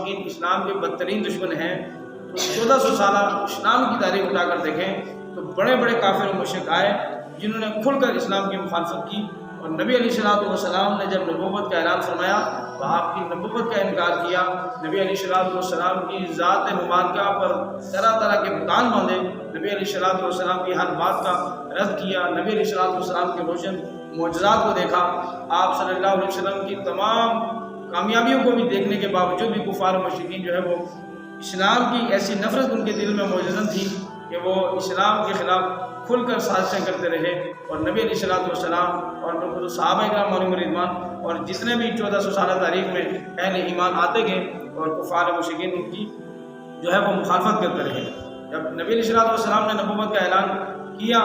مشرکین اسلام کے بدترین دشمن ہیں، تو 1400 سالہ اسلام کی تاریخ اٹھا کر دیکھیں تو بڑے بڑے کافر و مشرک آئے جنہوں نے کھل کر اسلام کی مخالفت کی، اور نبی علیہ السلام نے جب نبوت کا اعلان فرمایا تو آپ کی نبوت کا انکار کیا، نبی علیہ السلام کی ذات مبارکہ پر طرح طرح کے بہتان باندھے، نبی علیہ السلام کی ہر بات کا رد کیا، نبی علیہ السلام کے روشن معجزات کو دیکھا، آپ صلی اللہ علیہ وسلم کی تمام کامیابیوں کو بھی دیکھنے کے باوجود بھی کفار و مشرکین جو ہے وہ اسلام کی ایسی نفرت ان کے دل میں موجزن تھی کہ وہ اسلام کے خلاف کھل کر سازشیں کرتے رہے، اور نبی علیہ السلام اور صحابہ کرام علیہم رضوان اور جتنے بھی 1400 سالہ تاریخ میں اہل ایمان آتے گئے اور کفار مشرکین ان کی جو ہے وہ مخالفت کرتے رہے۔ جب نبی علیہ السلام نے نبوت کا اعلان کیا،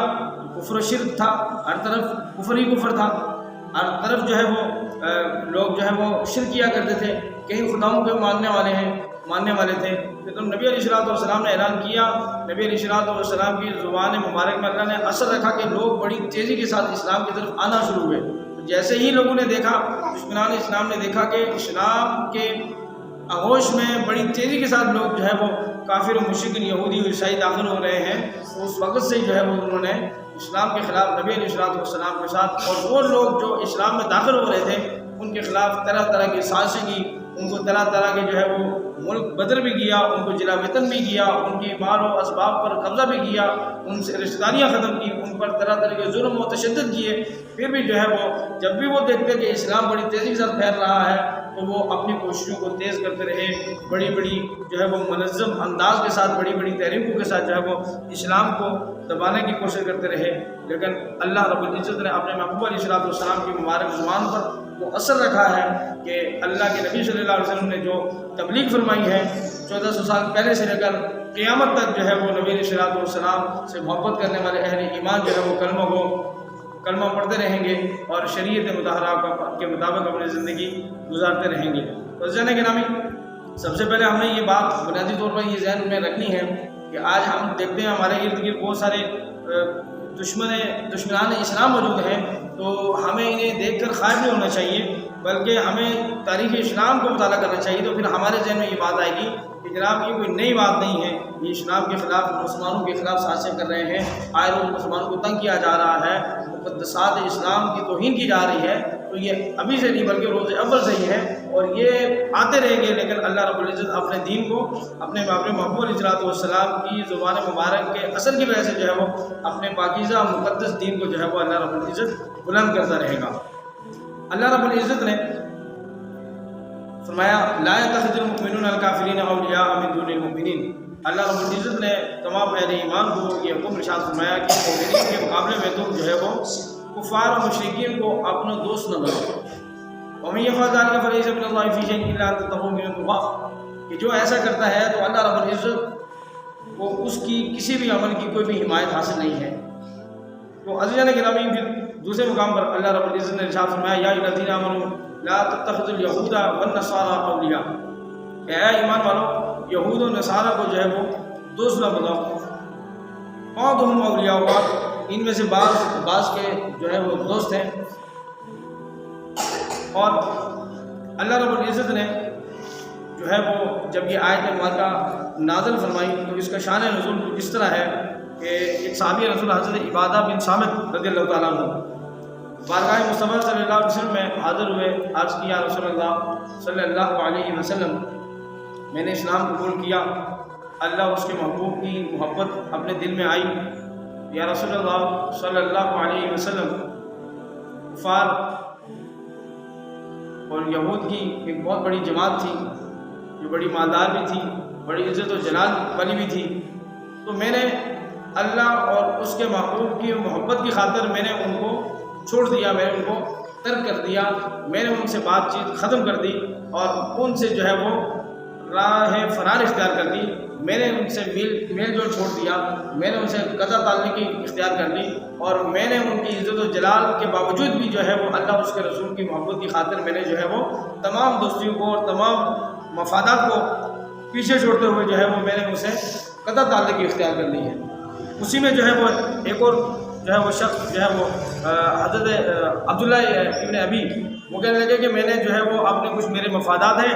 کفر و شرک تھا، ہر طرف کفر ہی کفر تھا، ہر طرف جو ہے وہ لوگ جو ہے وہ شرک کیا کرتے تھے، کئی خداؤں کے ماننے والے تھے۔ تو نبی علیہ السلام نے اعلان کیا، نبی علیہ السلام کی زبان مبارک میں اللہ نے اثر رکھا کہ لوگ بڑی تیزی کے ساتھ اسلام کی طرف آنا شروع ہوئے۔ جیسے ہی لوگوں نے دیکھا، دشمنان اسلام نے دیکھا کہ اسلام کے آغوش میں بڑی تیزی کے ساتھ لوگ جو ہے وہ کافر و مشرک یہودی و عیسائی داخل ہو رہے ہیں، اس وقت سے جو ہے وہ انہوں نے اسلام کے خلاف نبی علیہ السلام کے ساتھ اور وہ لوگ جو اسلام میں داخل ہو رہے تھے ان کے خلاف طرح طرح کی سازشیں کی، ان کو طرح طرح کے جو ہے وہ ملک بدر بھی کیا، ان کو جلا وطن بھی کیا، ان کی مال و اسباب پر قبضہ بھی کیا، ان سے رشتہ داریاں ختم کی، ان پر طرح طرح کے ظلم و تشدد کیے۔ پھر بھی جو ہے وہ جب بھی وہ دیکھتے کہ اسلام بڑی تیزی کے ساتھ پھیل رہا ہے تو وہ اپنی کوششوں کو تیز کرتے رہے، بڑی بڑی جو ہے وہ منظم انداز کے ساتھ بڑی بڑی تحریکوں کے ساتھ جو ہے وہ اسلام کو دبانے کی کوشش کرتے رہے، لیکن اللہ رب العزت نے اپنے محبوب علیہ السلام کی مبارک زبان پر وہ اثر رکھا ہے کہ اللہ کے نبی صلی اللہ علیہ وسلم نے جو تبلیغ فرمائی ہے 1400 سال پہلے سے لے کر قیامت تک جو ہے وہ نبی علیہ السلام سے محبت کرنے والے اہل ایمان جو ہے وہ کلمہ پڑھتے رہیں گے اور شریعت مطہرہ کے مطابق اپنی زندگی گزارتے رہیں گے۔ تو عزیزان گرامی، سب سے پہلے ہمیں یہ بات بنیادی طور پر یہ ذہن میں رکھنی ہے کہ آج ہم دیکھتے ہیں ہمارے ارد گرد بہت سارے دشمنان اسلام موجود ہیں، تو ہمیں انہیں دیکھ کر خائف نہیں ہونا چاہیے، بلکہ ہمیں تاریخ اسلام کو مطالعہ کرنا چاہیے۔ تو پھر ہمارے ذہن میں یہ بات آئے گی کہ جناب یہ کوئی نئی بات نہیں ہے، یہ اسلام کے خلاف مسلمانوں کے خلاف سازشیں کر رہے ہیں، آئے روز مسلمانوں کو تنگ کیا جا رہا ہے، مقدسات اسلام کی توہین کی جا رہی ہے، تو یہ ابھی سے نہیں بلکہ روز اول سے ہی ہے، اور یہ آتے رہیں گے، لیکن اللہ رب العزت اپنے دین کو اپنے محبوب علیہ السلام کی زبان مبارک کے اثر کی وجہ سے جو ہے وہ اپنے پاکیزہ مقدس دین کو جو ہے وہ اللہ رب العزت بلند کرتا رہے گا۔ اللہ رب العزت نے فرمایا لا يتخذ المؤمنون الكافرین اولیاء من دون المؤمنین، اللہ رب العزت نے تمام اہل ایمان کو یہ حکم ارشاد فرمایا کہ مومنین کے مقابلے میں تم جو ہے وہ کفار و مشرکین کو اپنا دوست نہ بناؤ، ومن يفعل ذلك فليس من الله في شيء الا ان تتقوا منهم تقى، کہ جو ایسا کرتا ہے تو اللہ رب العزت کو اس کی کسی بھی عمل کی کوئی بھی حمایت حاصل نہیں ہے۔ تو عزیزان گرامی، پھر دوسرے مقام پر اللہ رب العزت نے ارشاد فرمایا یا ایھا الذین آمنوا لا تتخذوا اليهود والنصارى اولیاء، کہ اے ایمان والو یہود و نصارہ کو جو ہے وہ دوست نہ بناؤ، بعضهم اولیاء بعض، ان میں سے بعض کے جو ہے وہ دوست ہیں۔ اور اللہ رب العزت نے جو ہے وہ جب یہ آیت مبارکہ نازل فرمائی تو اس کا شان نزول اس طرح ہے کہ ایک صحابی رسول حضرت عبادہ بن صامت رضی اللہ تعالیٰ عنہ بارگاہ مصطفیٰ صلی اللہ علیہ وسلم میں حاضر ہوئے، عرض کیا رسول اللہ صلی اللہ علیہ وسلم میں نے اسلام قبول کیا، اللہ اس کے محبوب کی محبت اپنے دل میں آئی، یا رسول اللہ صلی اللہ علیہ وسلم کفار اور یہود کی ایک بہت بڑی جماعت تھی جو بڑی مالدار بھی تھی، بڑی عزت و جلال والی بھی تھی، تو میں نے اللہ اور اس کے محبوب کی محبت کی خاطر میں نے ان کو چھوڑ دیا، میں نے ان کو ترک کر دیا، میں نے ان سے بات چیت ختم کر دی اور ان سے جو ہے وہ راہ فرار اختیار کر دی، میں نے ان سے میل جول چھوڑ دیا، میں نے ان سے قطع تعلق کی اختیار کر لی، اور میں نے ان کی عزت و جلال کے باوجود بھی جو ہے وہ اللہ اس کے رسول کی محبت کی خاطر میں نے جو ہے وہ تمام دوستیوں کو اور تمام مفادات کو پیچھے چھوڑتے ہوئے جو ہے وہ میں نے ان سے قطع تعلق کی اختیار کر لی ہے۔ اسی میں جو ہے وہ ایک اور جو ہے وہ شخص جو ہے وہ حضرت عبداللہ ابن ابی وہ کہنے لگے کہ میں نے جو ہے وہ اپنے کچھ میرے مفادات ہیں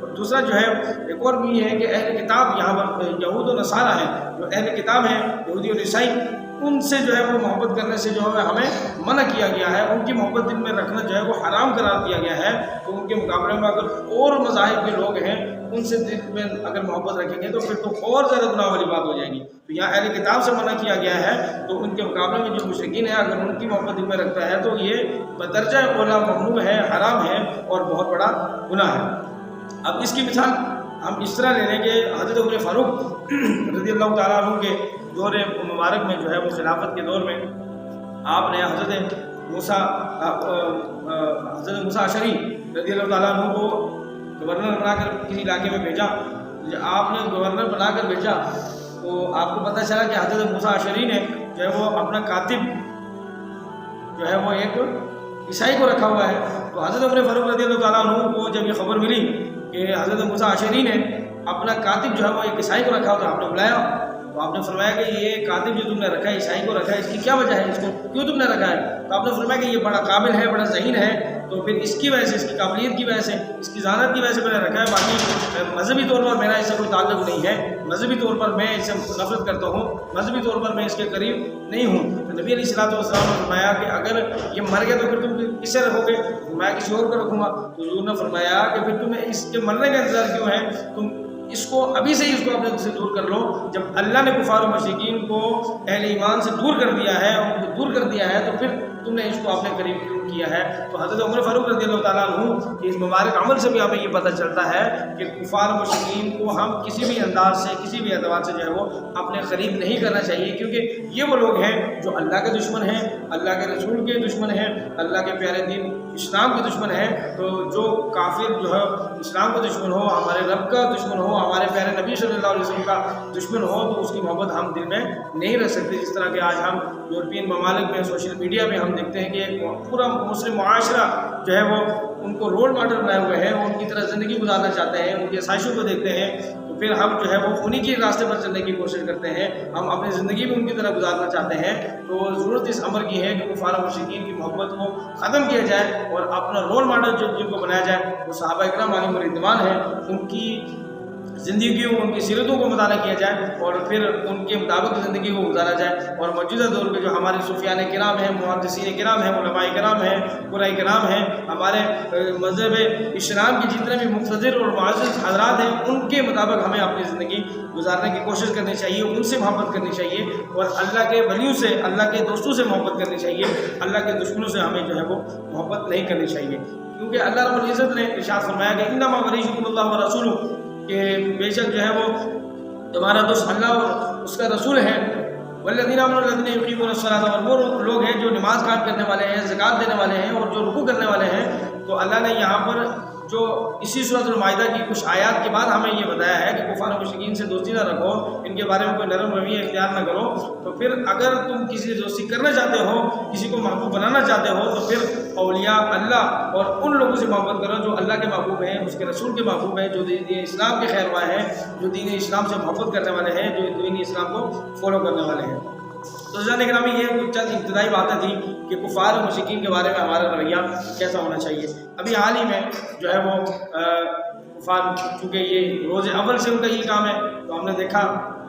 اور دوسرا جو ہے ایک اور بھی ہے کہ اہل کتاب یہاں پر یہود و نصارہ ہیں، جو اہل کتاب ہیں یہودی اور عیسائی، ان سے جو ہے وہ محبت کرنے سے جو ہے ہمیں منع کیا گیا ہے، ان کی محبت دل میں رکھنا جو ہے وہ حرام قرار دیا گیا ہے۔ تو ان کے مقابلے میں اگر اور مذاہب کے لوگ ہیں ان سے دل میں اگر محبت رکھیں گے تو پھر تو اور زیادہ گناہ والی بات ہو جائے گی۔ تو یہاں اہل کتاب سے منع کیا گیا ہے، تو ان کے مقابلے میں جو مشرکین ہیں اگر ان کی محبت دل میں رکھتا ہے تو یہ بدرجہ اولا ممنوع ہے، حرام ہے اور بہت بڑا گناہ ہے۔ اب اس کی مثال ہم اس طرح لے لیں کہ حضرت عمر فاروق رضی اللہ تعالیٰ عنہ کے دور مبارک میں جو ہے وہ خلافت کے دور میں آپ نے حضرت موسیٰ اشعری رضی اللہ تعالیٰ عنہ کو گورنر بنا کر کسی علاقے میں بھیجا۔ جب آپ نے گورنر بنا کر بھیجا تو آپ کو پتہ چلا کہ حضرت موسیٰ اشعری نے جو ہے وہ اپنا کاتب جو ہے وہ ایک عیسائی کو رکھا ہوا ہے۔ تو حضرت عمر فاروق رضی اللہ تعالیٰ عنہ کو جب یہ خبر ملی کہ حضرت موسیٰ اشعری نے اپنا کاتب جو ہے وہ ایک عیسائی کو رکھا ہوا، تو آپ نے بلایا، تو آپ نے فرمایا کہ یہ کاتب جو تم نے رکھا ہے عیسائی کو رکھا ہے، اس کی کیا وجہ ہے، اس کو کیوں تم نے رکھا ہے؟ تو آپ نے فرمایا کہ یہ بڑا قابل ہے، بڑا ذہین ہے، تو پھر اس کی وجہ سے، اس کی قابلیت کی وجہ سے، اس کی ذہانت کی وجہ سے میں نے رکھا ہے، باقی مذہبی طور پر میرا اس سے کوئی تعلق نہیں ہے، مذہبی طور پر میں اس سے نفرت کرتا ہوں، مذہبی طور پر میں اس کے قریب نہیں ہوں۔ تو نبی علیہ الصلوۃ والسلام نے فرمایا کہ اگر یہ مر گیا تو پھر تم کس سے رکھو گے؟ میں کسی اور کو رکھوں گا۔ تو حضور نے فرمایا کہ پھر تمہیں اس کے مرنے کا انتظار کیوں ہے؟ تم اس کو ابھی سے ہی اس کو اپنے دل سے دور کر لو۔ جب اللہ نے کفار و مشرکین کو اہل ایمان سے دور کر دیا ہے، ان کو دور کر دیا ہے، تو پھر تم نے اس کو اپنے قریب کیوں کیا ہے؟ تو حضرت عمر فاروق رضی اللہ تعالیٰ عنہ کے اس مبارک عمل سے بھی ہمیں یہ پتہ چلتا ہے کہ کفار و مشرکین کو ہم کسی بھی انداز سے، کسی بھی اعتبار سے جو ہے وہ اپنے قریب نہیں کرنا چاہیے، کیونکہ یہ وہ لوگ ہیں جو اللہ کے دشمن ہیں، اللہ کے رسول کے دشمن ہیں، اللہ کے پیارے دین اسلام کے دشمن ہیں۔ تو جو کافر جو ہے اسلام کا دشمن ہو، ہمارے رب کا دشمن ہو، ہمارے پیارے نبی صلی اللہ علیہ وسلم کا دشمن ہو، تو اس کی محبت ہم دل میں نہیں رکھ سکتے۔ جس طرح کہ آج ہم یورپین ممالک میں سوشل میڈیا میں ہم دیکھتے ہیں کہ پورا مسلم معاشرہ جو ہے وہ ان کو رول ماڈل بنائے ہوئے ہیں، وہ ان کی طرح زندگی گزارنا چاہتے ہیں، ان کی آسائشوں کو دیکھتے ہیں، تو پھر ہم جو ہے وہ انہی کے راستے پر چلنے کی کوشش کرتے ہیں، ہم اپنی زندگی بھی ان کی طرح گزارنا چاہتے ہیں۔ تو ضرورت اس امر کی ہے کہ کفار و مشرکین کی محبت کو ختم کیا جائے اور اپنا رول ماڈل جن کو بنایا جائے وہ صحابہ اکرام علیہم الرضوان ہیں، ان کی زندگیوں، ان کی سیرتوں کو مطالعہ کیا جائے اور پھر ان کے مطابق زندگی کو گزارا جائے۔ اور موجودہ دور کے جو ہمارے صوفیان کرام ہیں، محدثین کرام ہیں، علماء کرام ہیں، قراء کرام ہیں، ہمارے مذہب اسلام کے جتنے بھی مقتدر اور معزز حضرات ہیں، ان کے مطابق ہمیں اپنی زندگی گزارنے کی کوشش کرنی چاہیے، ان سے محبت کرنی چاہیے اور اللہ کے ولیوں سے، اللہ کے دوستوں سے محبت کرنی چاہیے، اللہ کے دشمنوں سے ہمیں جو ہے وہ محبت نہیں کرنی چاہیے۔ کیونکہ اللہ رب العزت نے ارشاد فرمایا کہ انما ولیکم اللہ ورسولہ، کہ بے شک جو ہے وہ تمہارا دوست اللہ اور اس کا رسول ہے، والذین آمنوا الذین یقیمون الصلاۃ، اور وہ لوگ ہیں جو نماز قائم کرنے والے ہیں، زکوٰۃ دینے والے ہیں اور جو رکوع کرنے والے ہیں۔ تو اللہ نے یہاں پر جو اسی سورۃ المائدہ کی کچھ آیات کے بعد ہمیں یہ بتایا ہے کہ کفار و مشرکین سے دوستی نہ رکھو، ان کے بارے میں کوئی نرم رویہ اختیار نہ کرو۔ تو پھر اگر تم کسی سے دوستی کرنا چاہتے ہو، کسی کو محبوب بنانا چاہتے ہو، تو پھر اولیاء اللہ اور ان لوگوں سے محبت کرو جو اللہ کے محبوب ہیں، اس کے رسول کے محبوب ہیں، جو دین اسلام کے خیر خواہ ہیں، جو دین اسلام سے محبت کرنے والے ہیں، جو دین اسلام کو فالو کرنے والے ہیں۔ تو جان گرامی، یہ کچھ چند ابتدائی باتیں تھیں کہ کفار و مشرکین کے بارے میں ہمارا رویہ کیسا ہونا چاہیے۔ ابھی حال ہی میں جو ہے وہ کفار، چونکہ یہ روز اول سے ان کا یہ کام ہے، تو ہم نے دیکھا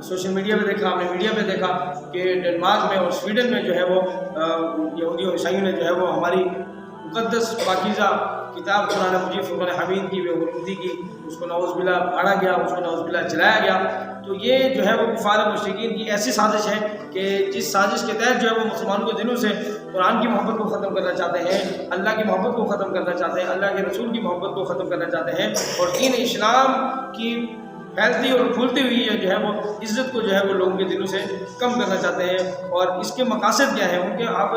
سوشل میڈیا پہ دیکھا، ہم نے میڈیا پہ دیکھا کہ ڈنمارک میں اور سویڈن میں جو ہے وہ یہودی اور عیسائیوں نے جو ہے وہ ہماری مقدس پاکیزہ کتاب قرآن مجید فرقان حمید کی بےحرمتی کی، اس کو نعوذ باللہ پھاڑا گیا، اس کو نعوذ باللہ جلایا گیا۔ تو یہ جو ہے وہ کفار مشرکین کی ایسی سازش ہے کہ جس سازش کے تحت جو ہے وہ مسلمانوں کے دلوں سے قرآن کی محبت کو ختم کرنا چاہتے ہیں، اللہ کی محبت کو ختم کرنا چاہتے ہیں، اللہ کے رسول کی محبت کو ختم کرنا چاہتے ہیں، اور دین اسلام کی پھیلتی اور پھولتی ہوئی جو ہے وہ عزت کو جو ہے وہ لوگوں کے دلوں سے کم کرنا چاہتے ہیں۔ اور اس کے مقاصد کیا ہیں؟ ان کے آپ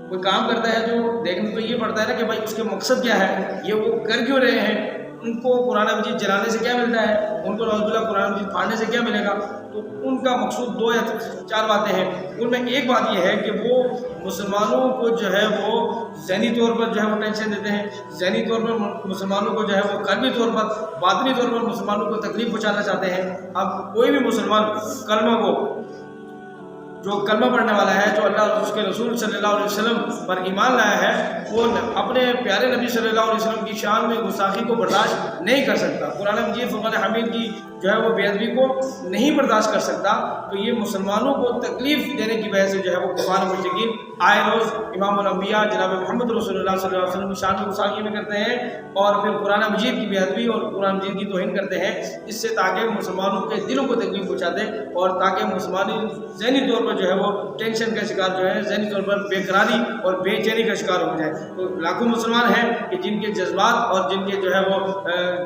کوئی کام کرتا ہے جو دیکھنے تو یہ پڑتا ہے نا کہ بھائی اس کے مقصد کیا ہے، یہ وہ کر کیوں رہے ہیں، ان کو قرآن مجید جلانے سے کیا ملتا ہے، ان کو نعوذ باللہ قرآن مجید پھاڑنے سے کیا ملے گا۔ تو ان کا مقصود 2 یا 4 باتیں ہیں۔ ان میں ایک بات یہ ہے کہ وہ مسلمانوں کو جو ہے وہ ذہنی طور پر جو ہے وہ ٹینشن دیتے ہیں، ذہنی طور پر مسلمانوں کو جو ہے وہ قلبی طور پر، باطنی طور پر مسلمانوں کو تکلیف پہنچانا چاہتے ہیں۔ اب کوئی بھی مسلمان کلمہ کو جو کلمہ پڑھنے والا ہے، جو اللہ اور اس کے رسول صلی اللہ علیہ وسلم پر ایمان لایا ہے، وہ اپنے پیارے نبی صلی اللہ علیہ وسلم کی شان میں گستاخی کو برداشت نہیں کر سکتا، قرآن مجید فرقان حمید کی جو ہے وہ بے ادبی کو نہیں برداشت کر سکتا، تو یہ مسلمانوں کو تکلیف دینے کی وجہ سے جو ہے وہ کفار مشرکین آئے روز امام الانبیاء جناب محمد رسول اللہ صلی اللہ علیہ وسلم کی شان میں گستاخی میں کرتے ہیں، اور پھر قرآن مجید کی بے ادبی اور قرآن مجید کی توہین کرتے ہیں، اس سے تاکہ مسلمانوں کے دلوں کو تکلیف پہنچاتے اور تاکہ مسلمانی ذہنی طور پر جو ہے وہ ٹینشن کا شکار جو ہے، ذہنی طور پر بے قراری اور بے چینی کا شکار ہو جائے۔ تو لاکھوں مسلمان ہیں کہ جن کے جذبات اور جن کے جو ہے وہ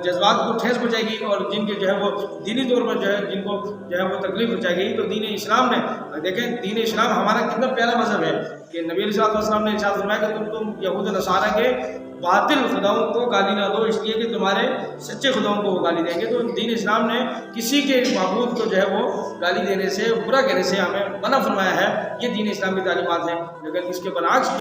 جذبات کو ٹھیس پہنچائے گی اور جن کے جو ہے وہ دینی طور پر جو ہے جن کو جو ہے وہ تکلیف پہنچائے گی، تو دین اسلام نے دیکھیں، دین اسلام ہمارا کتنا پیارا مذہب ہے کہ نبی علیہ السلام نے ارشاد فرمایا کہ تم یہود و نصارہ کے باطل خداؤں کو گالی نہ دو، اس لیے کہ تمہارے سچے خداؤں کو وہ گالی دیں گے۔ تو دین اسلام نے کسی کے معبود کو جو ہے وہ گالی دینے سے، برا کہنے سے ہمیں منع فرمایا ہے، یہ دین اسلام کی تعلیمات ہیں۔ لیکن اس کے برعکس